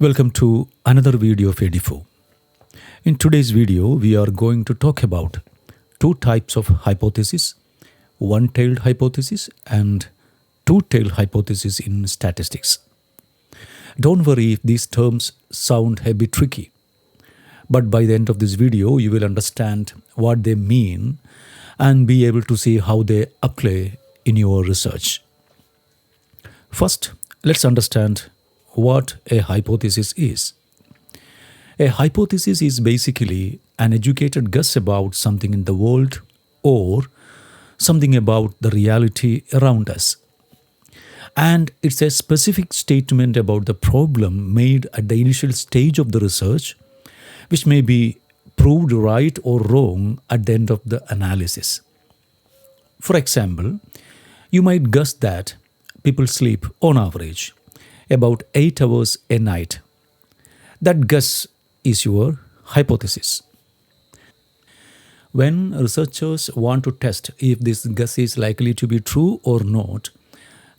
Welcome to another video of Edifo. In today's video, we are going to talk about two types of hypothesis, one-tailed hypothesis and two-tailed hypothesis in statistics. Don't worry if these terms sound a bit tricky, but by the end of this video, you will understand what they mean and be able to see how they apply in your research. First, let's understand what a hypothesis is. A hypothesis is basically an educated guess about something in the world or something about the reality around us. And it's a specific statement about the problem made at the initial stage of the research, which may be proved right or wrong at the end of the analysis. For example, you might guess that people sleep on average about 8 hours a night. That guess is your hypothesis. When researchers want to test if this guess is likely to be true or not,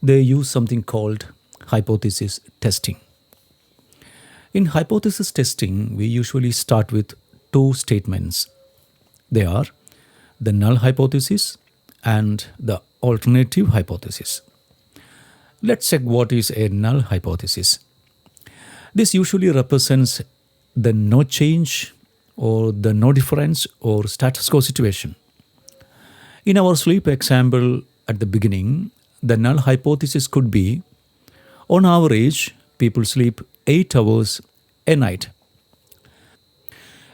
they use something called hypothesis testing. In hypothesis testing, we usually start with two statements. They are the null hypothesis and the alternative hypothesis. Let's check what is a null hypothesis. This usually represents the no change or the no difference or status quo situation. In our sleep example at the beginning, the null hypothesis could be, on average, people sleep 8 hours a night.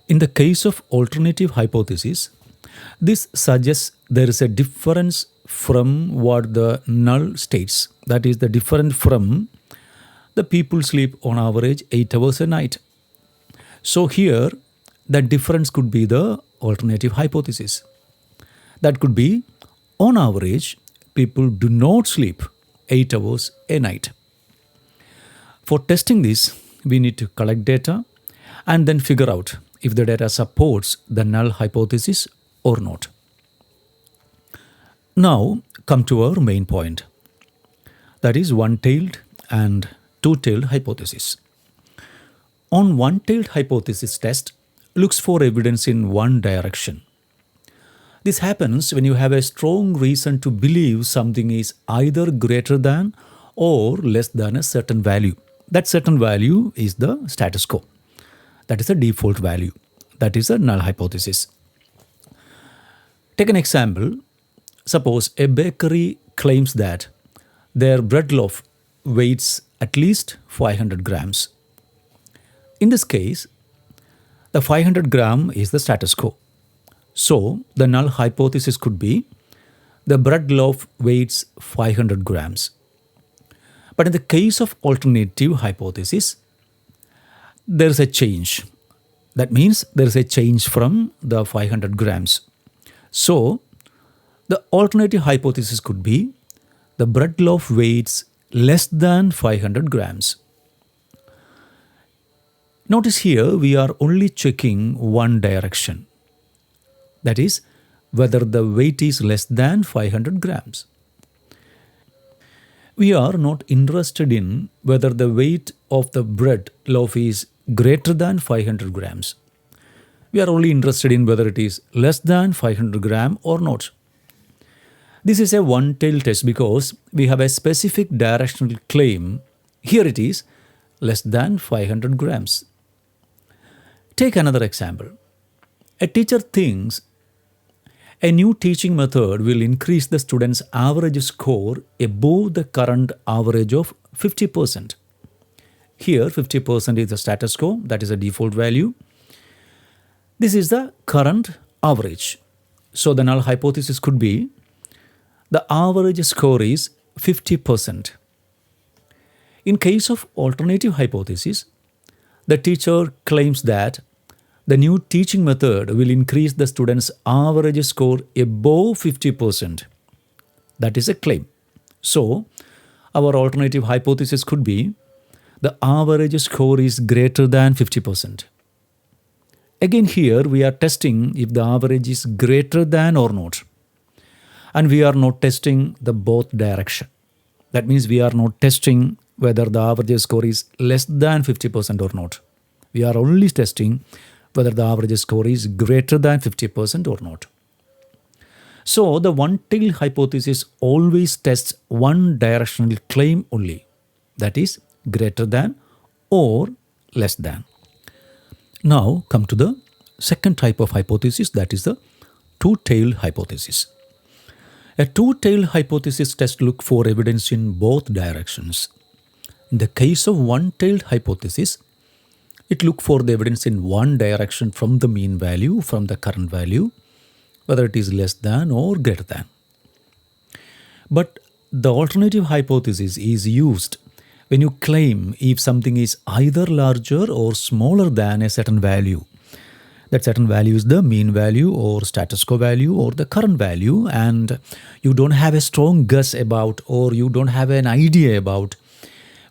In the case of alternative hypothesis, this suggests there is a difference from what the null states. That is, the difference from the people sleep on average 8 hours a night. So here, the difference could be the alternative hypothesis. That could be, on average, people do not sleep 8 hours a night. For testing this, we need to collect data and then figure out if the data supports the null hypothesis or not. Now, come to our main point. That is one-tailed and two-tailed hypothesis. On one-tailed hypothesis test looks for evidence in one direction. This happens when you have a strong reason to believe something is either greater than or less than a certain value. That certain value is the status quo. That is a default value. That is a null hypothesis. Take an example. Suppose a bakery claims that their bread loaf weighs at least 500 grams. In this case, the 500 gram is the status quo. So, the null hypothesis could be the bread loaf weighs 500 grams. But in the case of alternative hypothesis, there is a change. That means there is a change from the 500 grams. So, the alternative hypothesis could be the bread loaf weighs less than 500 grams. Notice here we are only checking one direction. That is, whether the weight is less than 500 grams. We are not interested in whether the weight of the bread loaf is greater than 500 grams. We are only interested in whether it is less than 500 gram or not. This is a one-tailed test because we have a specific directional claim. Here it is less than 500 grams. Take another example. A teacher thinks a new teaching method will increase the student's average score above the current average of 50%. Here 50% is the status quo, that is a default value. This is the current average. So the null hypothesis could be the average score is 50%. In case of alternative hypothesis, the teacher claims that the new teaching method will increase the student's average score above 50%. That is a claim. So, our alternative hypothesis could be the average score is greater than 50%. Again here we are testing if the average is greater than or not. And we are not testing the both direction. That means we are not testing whether the average score is less than 50% or not. We are only testing whether the average score is greater than 50% or not. So the one-tailed hypothesis always tests one directional claim only, that is greater than or less than. Now come to the second type of hypothesis, that is the two-tailed hypothesis. A two-tailed hypothesis test looks for evidence in both directions. In the case of one-tailed hypothesis, it looks for the evidence in one direction from the mean value, from the current value, whether it is less than or greater than. But the alternative hypothesis is used when you claim if something is either larger or smaller than a certain value. That certain value is the mean value or status quo value or the current value, and you don't have a strong guess about, or you don't have an idea about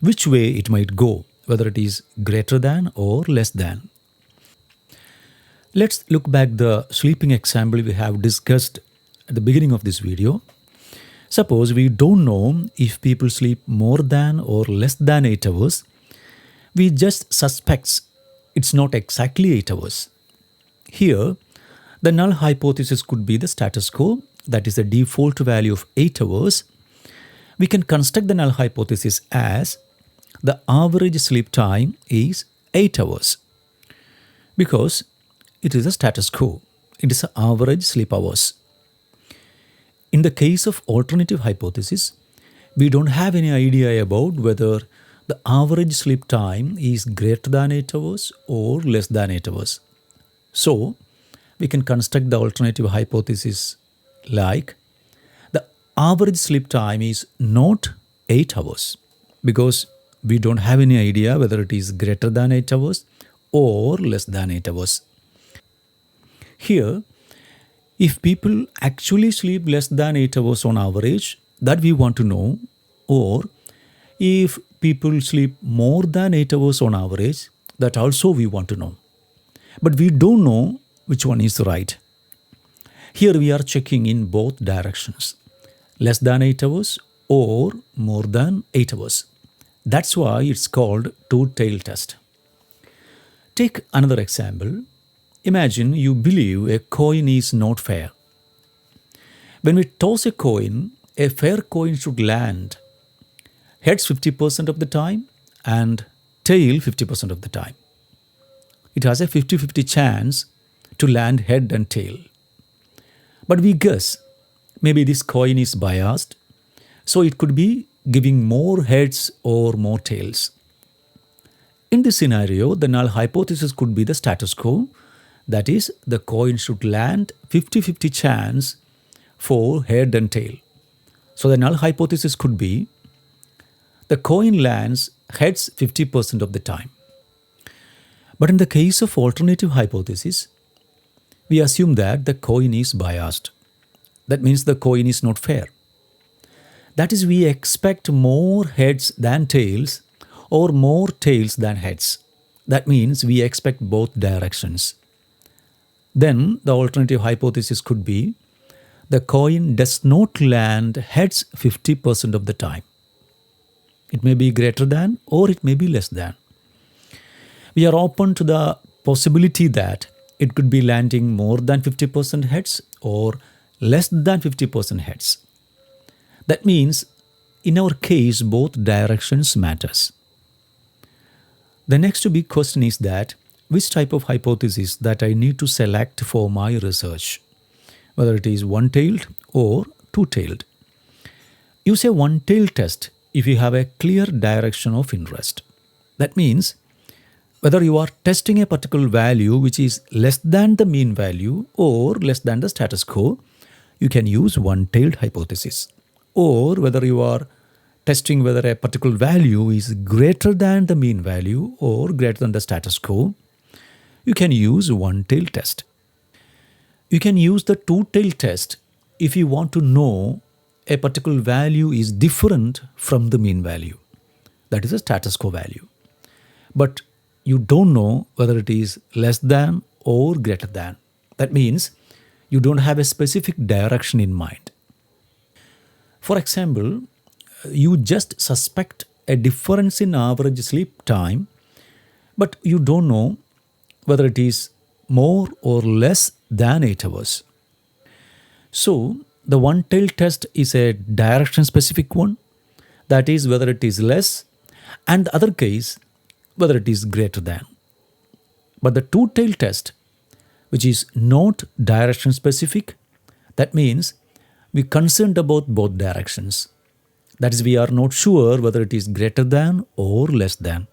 which way it might go, whether it is greater than or less than. Let's look back the sleeping example we have discussed at the beginning of this video. Suppose we don't know if people sleep more than or less than 8 hours. We just suspect it's not exactly 8 hours. Here, the null hypothesis could be the status quo, that is the default value of 8 hours. We can construct the null hypothesis as the average sleep time is 8 hours because it is a status quo. It is the average sleep hours. In the case of alternative hypothesis, we don't have any idea about whether the average sleep time is greater than 8 hours or less than 8 hours. So, we can construct the alternative hypothesis like the average sleep time is not 8 hours because we don't have any idea whether it is greater than 8 hours or less than 8 hours. Here, if people actually sleep less than 8 hours on average, that we want to know, or if people sleep more than 8 hours on average, that also we want to know. But we don't know which one is right. Here we are checking in both directions, less than 8 hours or more than 8 hours. That's why it's called two-tailed test. Take another example. Imagine you believe a coin is not fair. When we toss a coin, a fair coin should land heads 50% of the time and tail 50% of the time. It has a 50-50 chance to land head and tail. But we guess maybe this coin is biased, so it could be giving more heads or more tails. In this scenario, the null hypothesis could be the status quo, that is, the coin should land 50-50 chance for head and tail. So the null hypothesis could be the coin lands heads 50% of the time. But in the case of alternative hypothesis, we assume that the coin is biased. That means the coin is not fair. That is, we expect more heads than tails or more tails than heads. That means we expect both directions. Then the alternative hypothesis could be the coin does not land heads 50% of the time. It may be greater than or it may be less than. We are open to the possibility that it could be landing more than 50% heads or less than 50% heads. That means in our case both directions matters. The next big question is that which type of hypothesis that I need to select for my research, whether it is one-tailed or two-tailed. Use a one-tailed test if you have a clear direction of interest. That means whether you are testing a particular value which is less than the mean value or less than the status quo, you can use one-tailed hypothesis. Or whether you are testing whether a particular value is greater than the mean value or greater than the status quo, you can use one-tailed test. You can use the two-tailed test if you want to know a particular value is different from the mean value. That is a status quo value. But you don't know whether it is less than or greater than. That means you don't have a specific direction in mind. For example, you just suspect a difference in average sleep time, but you don't know whether it is more or less than 8 hours. So, the one tail test is a direction specific one, that is, whether it is less, and the other case, whether it is greater than. But the two tail test, which is not direction specific, that means we concerned about both directions. That is, we are not sure whether it is greater than or less than.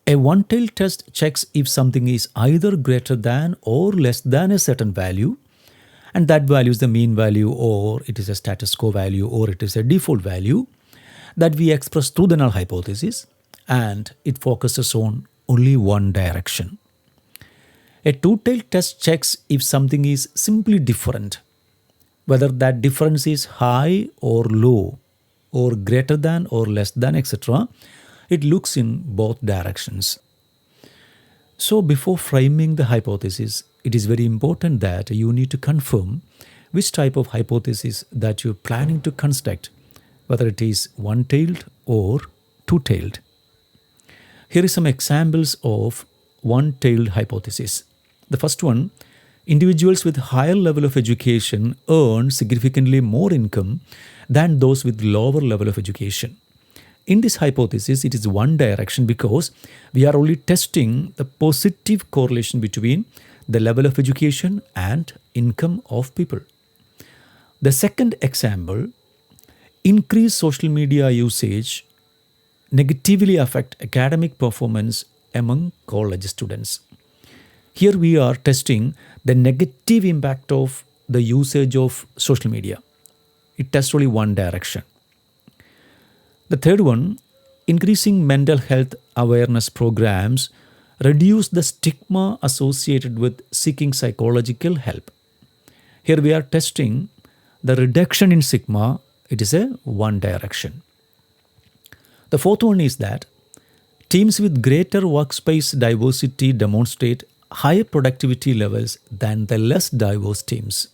A one tail test checks if something is either greater than or less than a certain value, and that value is the mean value, or it is a status quo value, or it is a default value that we express through the null hypothesis, and it focuses on only one direction. A two-tailed test checks if something is simply different, whether that difference is high or low, or greater than or less than, etc. It looks in both directions. So before framing the hypothesis, it is very important that you need to confirm which type of hypothesis that you're planning to construct, whether it is one-tailed or two-tailed. Here are some examples of one-tailed hypothesis. The first one, individuals with higher level of education earn significantly more income than those with lower level of education. In this hypothesis, it is one direction because we are only testing the positive correlation between the level of education and income of people. The second example, increased social media usage negatively affect academic performance among college students. Here we are testing the negative impact of the usage of social media. It tests only one direction. The third one, increasing mental health awareness programs reduce the stigma associated with seeking psychological help. Here we are testing the reduction in stigma. It is a one direction. The fourth one is that teams with greater workspace diversity demonstrate higher productivity levels than the less diverse teams.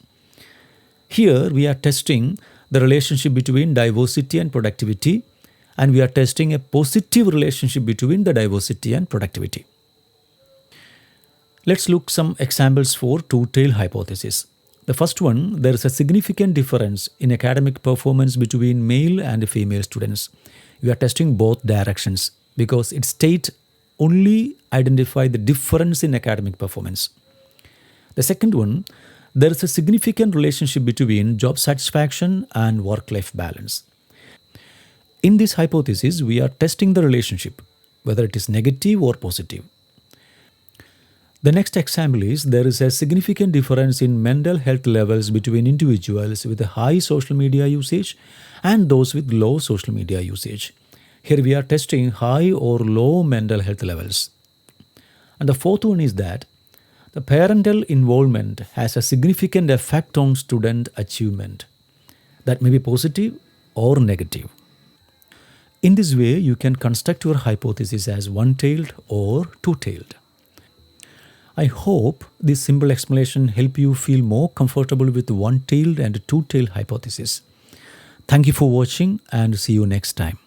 Here we are testing the relationship between diversity and productivity, and we are testing a positive relationship between the diversity and productivity. Let's look some examples for two-tailed hypothesis. The first one, there is a significant difference in academic performance between male and female students. We are testing both directions because its state only identify the difference in academic performance. The second one, there is a significant relationship between job satisfaction and work-life balance. In this hypothesis, we are testing the relationship, whether it is negative or positive. The next example is there is a significant difference in mental health levels between individuals with a high social media usage and those with low social media usage. Here we are testing high or low mental health levels. And the fourth one is that the parental involvement has a significant effect on student achievement. That may be positive or negative. In this way, you can construct your hypothesis as one-tailed or two-tailed. I hope this simple explanation help you feel more comfortable with one-tailed and two-tailed hypothesis. Thank you for watching and see you next time.